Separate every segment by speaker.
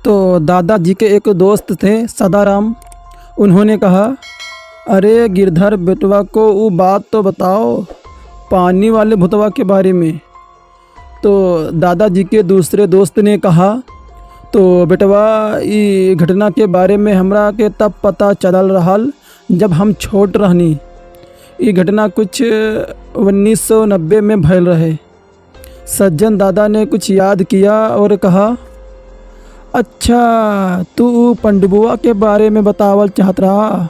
Speaker 1: तो दादाजी के एक दोस्त थे सदाराम। उन्होंने कहा, अरे गिरधर बेटवा को वो बात तो बताओ पानी वाले भूतवा के बारे में। तो दादाजी के दूसरे दोस्त ने कहा, तो बेटवा ई घटना के बारे में हमरा के तब पता चलल रहल जब हम छोट रहनी। ये घटना कुछ 1990 में भयल रहे। सज्जन दादा ने कुछ याद किया और कहा, अच्छा तू पंडुबुआ के बारे में बतावल चाहत रहा।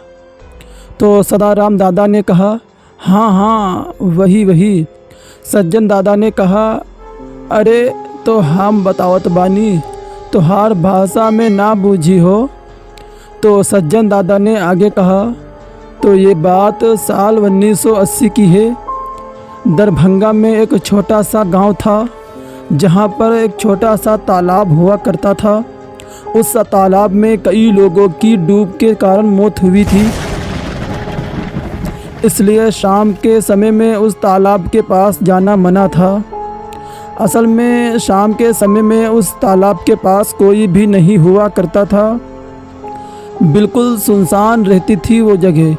Speaker 1: तो सदाराम दादा ने कहा, हाँ हाँ वही। सज्जन दादा ने कहा, अरे तो हम बतावत बानी, तोहार भाषा में ना बूझी हो। तो सज्जन दादा ने आगे कहा, तो ये बात साल 1980 की है। दरभंगा में एक छोटा सा गांव था जहां पर एक छोटा सा तालाब हुआ करता था। उस तालाब में कई लोगों की डूब के कारण मौत हुई थी। इसलिए शाम के समय में उस तालाब के पास जाना मना था। असल में शाम के समय में उस तालाब के पास कोई भी नहीं हुआ करता था। बिल्कुल सुनसान रहती थी वो जगह।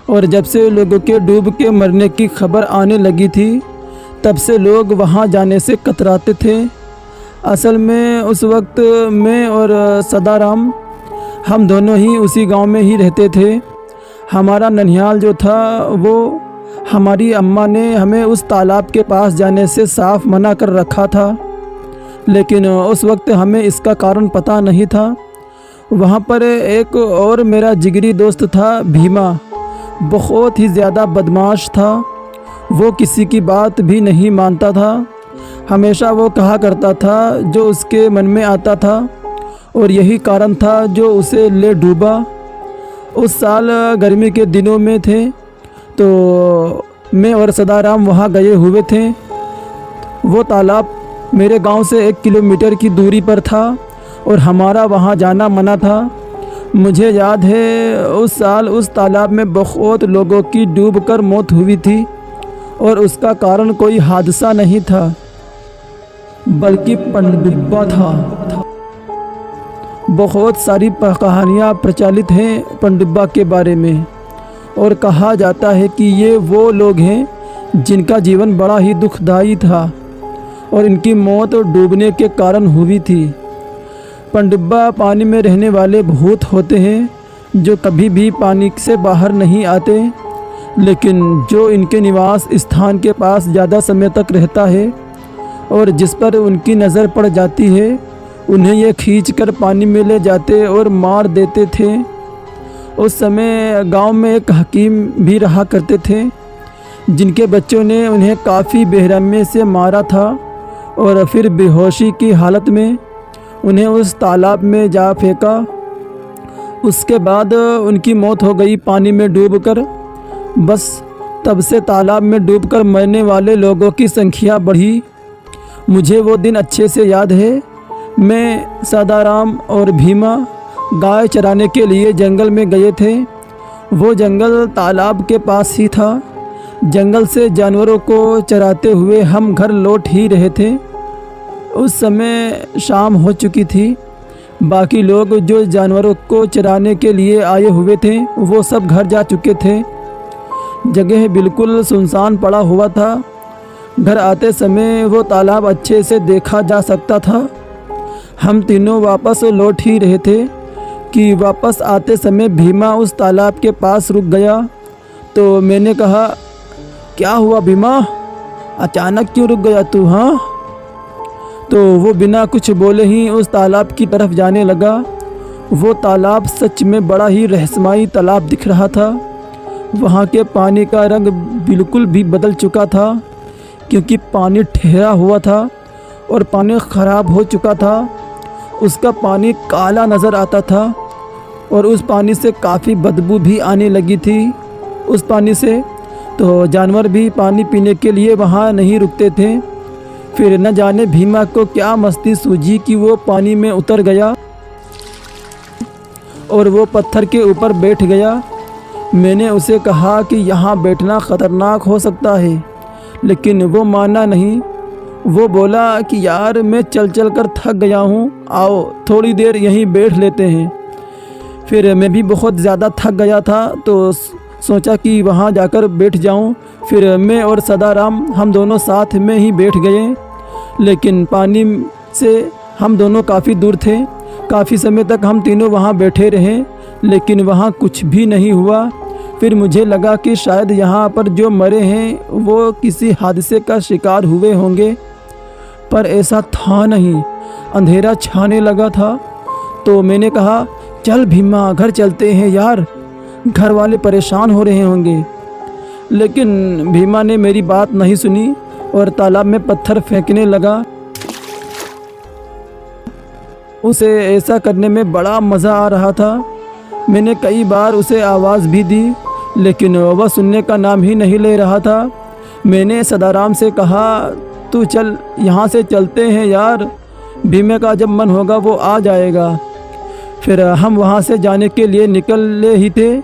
Speaker 1: और जब से लोगों के डूब के मरने की खबर आने लगी थी तब से लोग वहां जाने से कतराते थे। असल में उस वक्त मैं और सदाराम हम दोनों ही उसी गांव में ही रहते थे। हमारा ननिहाल जो था वो हमारी अम्मा ने हमें उस तालाब के पास जाने से साफ मना कर रखा था, लेकिन उस वक्त हमें इसका कारण पता नहीं था। वहाँ पर एक और मेरा जिगरी दोस्त था भीमा, बहुत ही ज़्यादा बदमाश था। वो किसी की बात भी नहीं मानता था। हमेशा वो कहा करता था जो उसके मन में आता था, और यही कारण था जो उसे ले डूबा। उस साल गर्मी के दिनों में थे तो मैं और सदाराम वहाँ गए हुए थे। वो तालाब मेरे गांव से 1 किलोमीटर की दूरी पर था और हमारा वहाँ जाना मना था। मुझे याद है उस साल उस तालाब में बहुत लोगों की डूबकर मौत हुई थी, और उसका कारण कोई हादसा नहीं था बल्कि पनडुब्बा था। बहुत सारी कहानियाँ प्रचलित हैं पनडुब्बा के बारे में, और कहा जाता है कि ये वो लोग हैं जिनका जीवन बड़ा ही दुखदायी था और इनकी मौत डूबने के कारण हुई थी। पनडुब्बा पानी में रहने वाले भूत होते हैं जो कभी भी पानी से बाहर नहीं आते, लेकिन जो इनके निवास स्थान के पास ज़्यादा समय तक रहता है और जिस पर उनकी नज़र पड़ जाती है उन्हें ये खींचकर पानी में ले जाते और मार देते थे। उस समय गांव में एक हकीम भी रहा करते थे जिनके बच्चों ने उन्हें काफ़ी बेरहमी से मारा था और फिर बेहोशी की हालत में उन्हें उस तालाब में जा फेंका। उसके बाद उनकी मौत हो गई पानी में डूबकर। बस तब से तालाब में डूबकर मरने वाले लोगों की संख्या बढ़ी। मुझे वो दिन अच्छे से याद है। मैं सदाराम और भीमा गाय चराने के लिए जंगल में गए थे। वो जंगल तालाब के पास ही था। जंगल से जानवरों को चराते हुए हम घर लौट ही रहे थे। उस समय शाम हो चुकी थी। बाकी लोग जो जानवरों को चराने के लिए आए हुए थे वो सब घर जा चुके थे। जगह बिल्कुल सुनसान पड़ा हुआ था। घर आते समय वो तालाब अच्छे से देखा जा सकता था। हम तीनों वापस लौट ही रहे थे कि वापस आते समय भीमा उस तालाब के पास रुक गया। तो मैंने कहा, क्या हुआ भीमा, अचानक क्यों रुक गया तू? हाँ। तो वो बिना कुछ बोले ही उस तालाब की तरफ जाने लगा। वो तालाब सच में बड़ा ही रहस्यमयी तालाब दिख रहा था। वहाँ के पानी का रंग बिल्कुल भी बदल चुका था क्योंकि पानी ठहरा हुआ था और पानी ख़राब हो चुका था। उसका पानी काला नज़र आता था और उस पानी से काफ़ी बदबू भी आने लगी थी उस पानी से। तो जानवर भी पानी पीने के लिए वहाँ नहीं रुकते थे। फिर न जाने भीमा को क्या मस्ती सूझी कि वो पानी में उतर गया और वो पत्थर के ऊपर बैठ गया। मैंने उसे कहा कि यहाँ बैठना ख़तरनाक हो सकता है, लेकिन वो माना नहीं। वो बोला कि यार मैं चल चल कर थक गया हूँ, आओ थोड़ी देर यहीं बैठ लेते हैं। फिर मैं भी बहुत ज़्यादा थक गया था तो सोचा कि वहाँ जाकर बैठ जाऊँ। फिर मैं और सदाराम हम दोनों साथ में ही बैठ गए, लेकिन पानी से हम दोनों काफ़ी दूर थे। काफ़ी समय तक हम तीनों वहाँ बैठे रहे, लेकिन वहाँ कुछ भी नहीं हुआ। फिर मुझे लगा कि शायद यहाँ पर जो मरे हैं वो किसी हादसे का शिकार हुए होंगे, पर ऐसा था नहीं। अंधेरा छाने लगा था तो मैंने कहा, चल भीमा घर चलते हैं यार, घर वाले परेशान हो रहे होंगे। लेकिन भीमा ने मेरी बात नहीं सुनी और तालाब में पत्थर फेंकने लगा। उसे ऐसा करने में बड़ा मज़ा आ रहा था। मैंने कई बार उसे आवाज़ भी दी, लेकिन वह सुनने का नाम ही नहीं ले रहा था। मैंने सदाराम से कहा, तू चल यहाँ से चलते हैं यार, भीमे का जब मन होगा वो आ जाएगा। फिर हम वहाँ से जाने के लिए निकले ही थे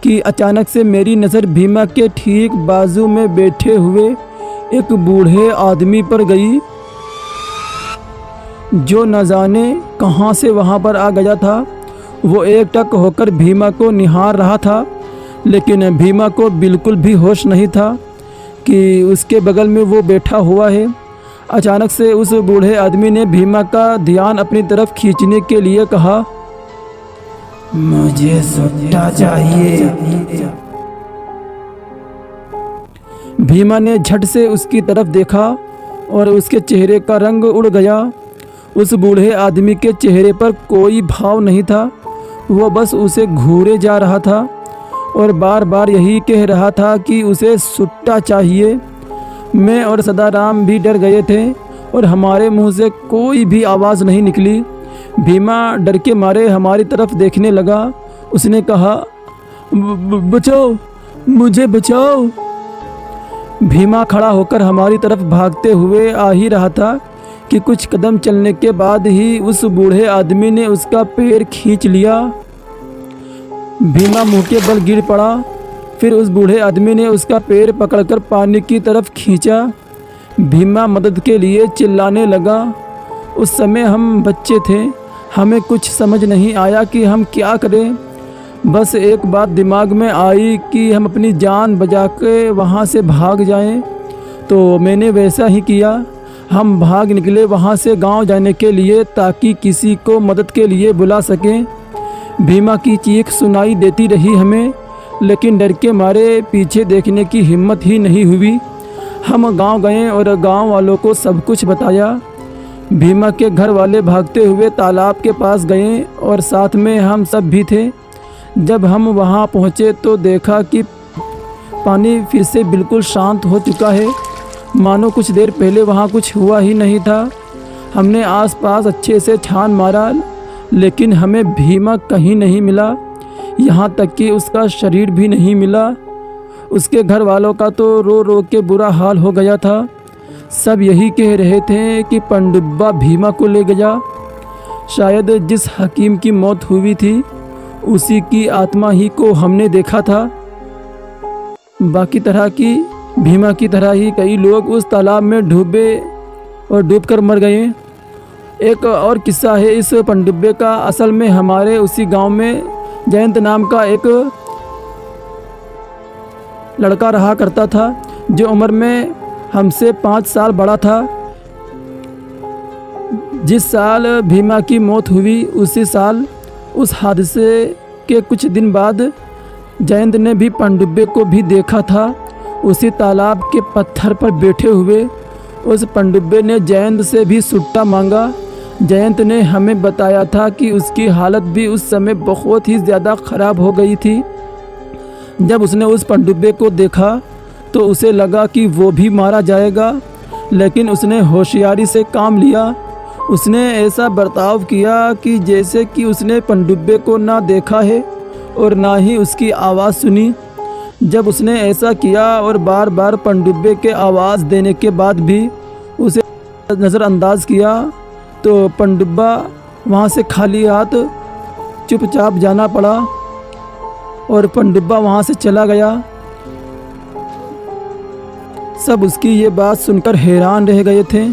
Speaker 1: कि अचानक से मेरी नज़र भीमा के ठीक बाजू में बैठे हुए एक बूढ़े आदमी पर गई, जो न जाने कहाँ से वहाँ पर आ गया था। वो एकटक होकर भीमा को निहार रहा था, लेकिन भीमा को बिल्कुल भी होश नहीं था कि उसके बगल में वो बैठा हुआ है। अचानक से उस बूढ़े आदमी ने भीमा का ध्यान अपनी तरफ खींचने के लिए कहा, मुझे सुट्टा चाहिए। भीमा ने झट से उसकी तरफ देखा और उसके चेहरे का रंग उड़ गया। उस बूढ़े आदमी के चेहरे पर कोई भाव नहीं था, वो बस उसे घूरे जा रहा था और बार बार यही कह रहा था कि उसे सुट्टा चाहिए। मैं और सदाराम भी डर गए थे और हमारे मुंह से कोई भी आवाज़ नहीं निकली। भीमा डर के मारे हमारी तरफ देखने लगा। उसने कहा, बचाओ, मुझे बचाओ। भीमा खड़ा होकर हमारी तरफ भागते हुए आ ही रहा था कि कुछ कदम चलने के बाद ही उस बूढ़े आदमी ने उसका पैर खींच लिया। भीमा मुंह के बल गिर पड़ा। फिर उस बूढ़े आदमी ने उसका पैर पकड़कर पानी की तरफ खींचा। भीमा मदद के लिए चिल्लाने लगा। उस समय हम बच्चे थे, हमें कुछ समझ नहीं आया कि हम क्या करें। बस एक बात दिमाग में आई कि हम अपनी जान बचा के वहाँ से भाग जाएं, तो मैंने वैसा ही किया। हम भाग निकले वहाँ से गांव जाने के लिए, ताकि किसी को मदद के लिए बुला सकें। भीमा की चीख सुनाई देती रही हमें, लेकिन डर के मारे पीछे देखने की हिम्मत ही नहीं हुई। हम गांव गए और गांव वालों को सब कुछ बताया। भीमा के घर वाले भागते हुए तालाब के पास गए और साथ में हम सब भी थे। जब हम वहां पहुंचे तो देखा कि पानी फिर से बिल्कुल शांत हो चुका है, मानो कुछ देर पहले वहां कुछ हुआ ही नहीं था। हमने आसपास अच्छे से छान मारा, लेकिन हमें भीमा कहीं नहीं मिला, यहाँ तक कि उसका शरीर भी नहीं मिला। उसके घर वालों का तो रो रो के बुरा हाल हो गया था। सब यही कह रहे थे कि पनडुब्बा भीमा को ले गया। शायद जिस हकीम की मौत हुई थी उसी की आत्मा ही को हमने देखा था। बाकी तरह की भीमा की तरह ही कई लोग उस तालाब में डूबे और डूबकर मर गए। एक और किस्सा है इस पनडुब्बे का। असल में हमारे उसी गांव में जयंत नाम का एक लड़का रहा करता था, जो उम्र में हमसे 5 साल बड़ा था। जिस साल भीमा की मौत हुई उसी साल उस हादसे के कुछ दिन बाद जयंत ने भी पनडुब्बे को भी देखा था, उसी तालाब के पत्थर पर बैठे हुए। उस पनडुब्बे ने जयंत से भी सुट्टा मांगा। जयंत ने हमें बताया था कि उसकी हालत भी उस समय बहुत ही ज़्यादा ख़राब हो गई थी। जब उसने उस पनडुब्बे को देखा तो उसे लगा कि वो भी मारा जाएगा, लेकिन उसने होशियारी से काम लिया। उसने ऐसा बर्ताव किया कि जैसे कि उसने पनडुब्बे को ना देखा है और ना ही उसकी आवाज़ सुनी। जब उसने ऐसा किया और बार बार पनडुब्बे के आवाज़ देने के बाद भी उसे नज़रअंदाज किया, तो पनडुब्बा वहाँ से खाली हाथ चुपचाप जाना पड़ा और पनडुब्बा वहाँ से चला गया। सब उसकी ये बात सुनकर हैरान रह गए थे।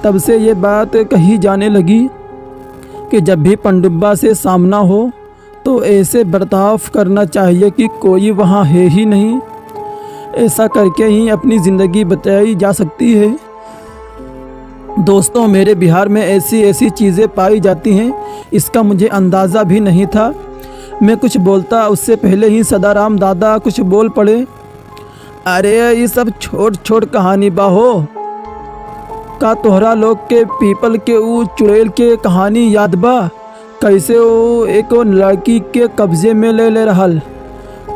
Speaker 1: तब से ये बात कही जाने लगी कि जब भी पनडुब्बा से सामना हो तो ऐसे बर्ताव करना चाहिए कि कोई वहाँ है ही नहीं। ऐसा करके ही अपनी ज़िंदगी बचाई जा सकती है। दोस्तों, मेरे बिहार में ऐसी ऐसी चीज़ें पाई जाती हैं, इसका मुझे अंदाज़ा भी नहीं था। मैं कुछ बोलता उससे पहले ही सदाराम दादा कुछ बोल पड़े। अरे ये सब छोट छोट कहानी बा हो का तोहरा लोग के पीपल के ऊ चुड़ैल के कहानी याद बा, कैसे वो एक लड़की के कब्जे में ले रहल।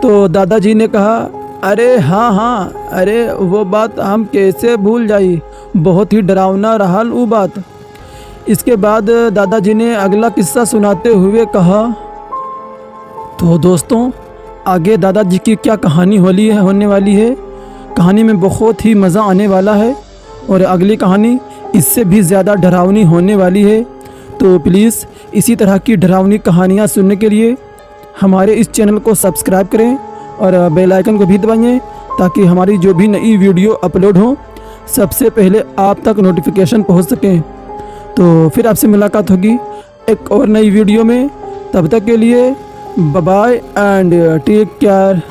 Speaker 1: तो दादाजी ने कहा, अरे हाँ, अरे वो बात हम कैसे भूल जाई, बहुत ही डरावना रहल वो बात। इसके बाद दादाजी ने अगला किस्सा सुनाते हुए कहा, तो दोस्तों आगे दादाजी की क्या कहानी होने वाली है। कहानी में बहुत ही मज़ा आने वाला है और अगली कहानी इससे भी ज़्यादा डरावनी होने वाली है। तो प्लीज़ इसी तरह की डरावनी कहानियाँ सुनने के लिए हमारे इस चैनल को सब्सक्राइब करें और बेल आइकन को भी दबाइए, ताकि हमारी जो भी नई वीडियो अपलोड हो सबसे पहले आप तक नोटिफिकेशन पहुंच सकें। तो फिर आपसे मुलाकात होगी एक और नई वीडियो में। तब तक के लिए bye bye and take care.